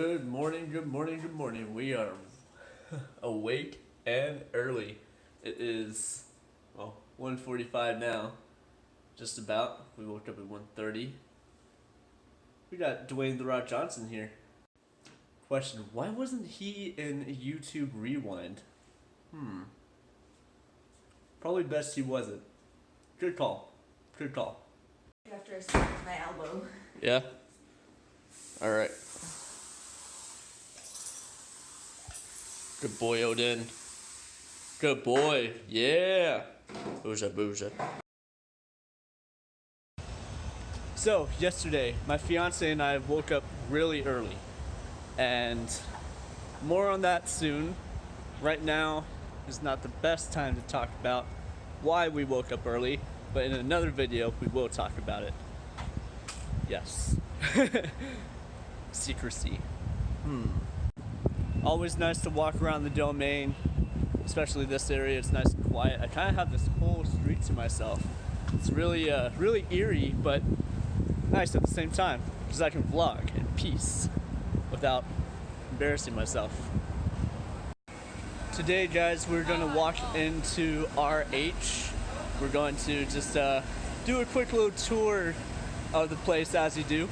Good morning, good morning, good morning. We are awake and early. It is, well, 1:45 now, just about. We woke up at 1:30. We got Dwayne "The Rock" Johnson here. Question, why wasn't he in YouTube Rewind? Probably best he wasn't. Good call. Good call. After I sprained my elbow. Yeah? Alright. Good boy, Odin. Good boy. Yeah. Booza, booza. So, yesterday, my fiance and I woke up really early. And more on that soon. Right now is not the best time to talk about why we woke up early, but in another video, we will talk about it. Yes. Secrecy. Always nice to walk around the domain, especially this area. It's nice and quiet. I kind of have this whole street to myself. It's really, really eerie, but nice at the same time, because I can vlog in peace without embarrassing myself. Today, guys, we're going to walk into RH. We're going to just do a quick little tour of the place as you do.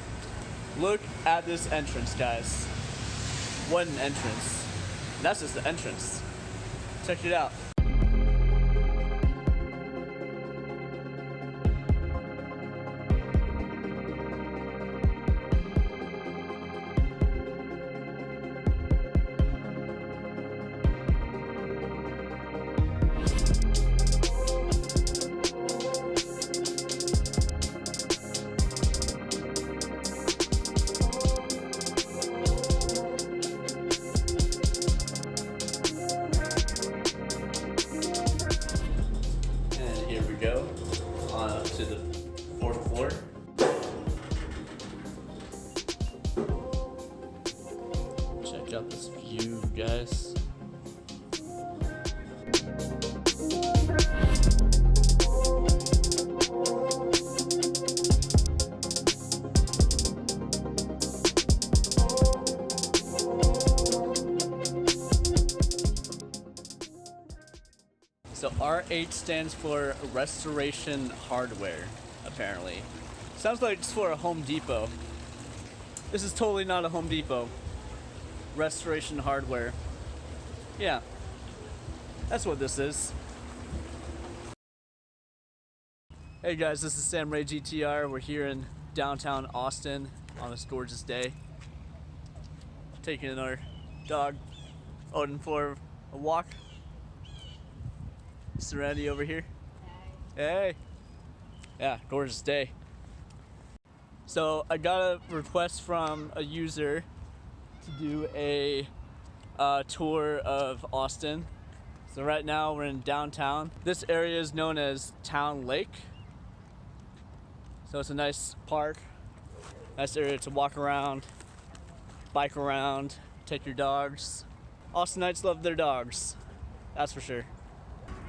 Look at this entrance, guys. What an entrance. That's just the entrance. Check it out. Go on up to the 4th floor. Check out this view, guys. So RH stands for Restoration Hardware, apparently. Sounds like it's for a Home Depot. This is totally not a Home Depot. Restoration Hardware. Yeah, that's what this is. Hey guys, this is SamrayGTR. We're here in downtown Austin on this gorgeous day. Taking our dog, Odin, for a walk. Serenity over here. Hey. Yeah, gorgeous day. So I got a request from a user to do a tour of Austin. So right now we're in downtown. This area is known as Town Lake. So it's a nice park, nice area to walk around, bike around, take your dogs. Austinites love their dogs, that's for sure.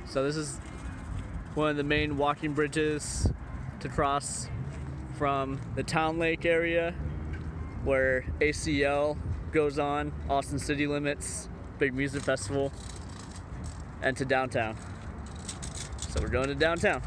So this is one of the main walking bridges to cross from the Town Lake area where ACL goes on, Austin City Limits, big music festival, and to downtown. So we're going to downtown.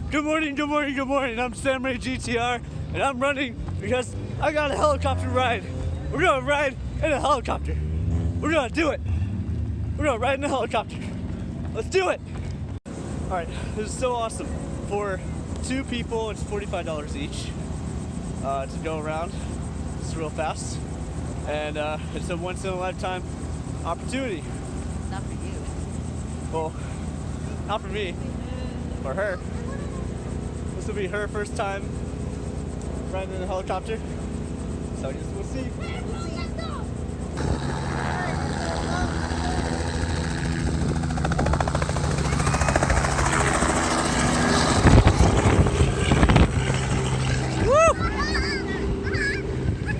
Good morning, good morning, good morning. I'm SamrayGTR, and I'm running because I got a helicopter ride. We're gonna ride in a helicopter. We're gonna do it. We're gonna ride in a helicopter. Let's do it. All right, this is so awesome. For 2 people, it's $45 each to go around. It's real fast, and it's a once-in-a-lifetime opportunity. Not for you. Well, not for me, for her. This will be her first time riding in a helicopter, so I guess we'll see.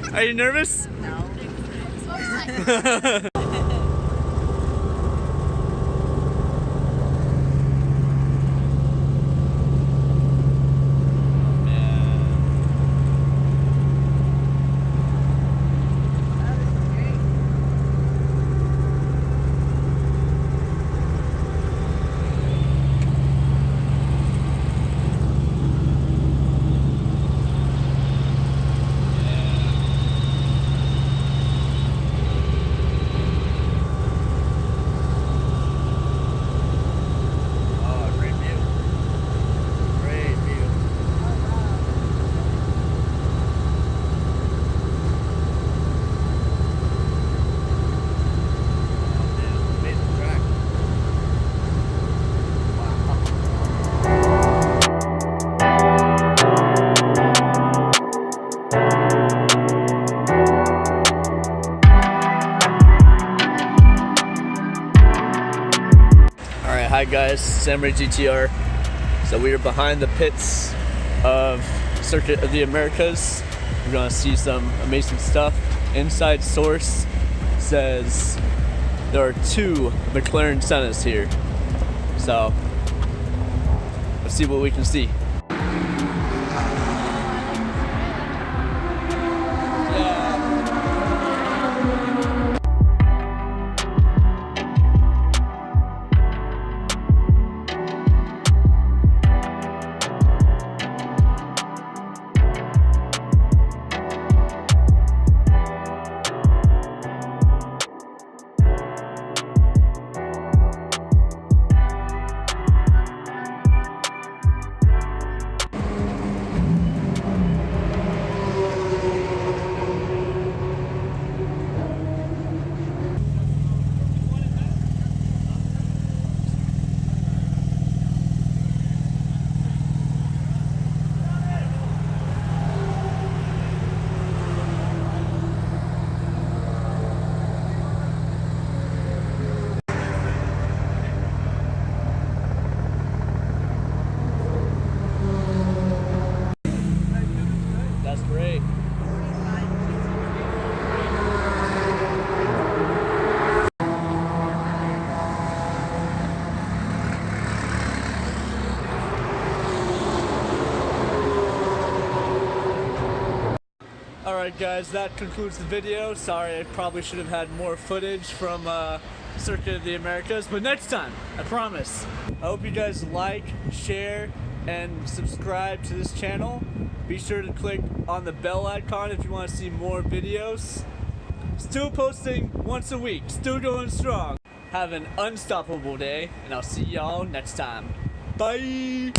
Woo! Are you nervous? No. Hi guys, SamrayGTR. So we are behind the pits of Circuit of the Americas. We're gonna see some amazing stuff. Inside source says there are 2 McLaren Sennas here. So let's see what we can see. That's great. Alright guys, that concludes the video. Sorry, I probably should have had more footage from Circuit of the Americas, but next time, I promise. I hope you guys like, share, and subscribe to this channel. Be sure to click on the bell icon if you want to see more videos. Still posting once a week, still going strong. Have an unstoppable day, and I'll see y'all next time. Bye!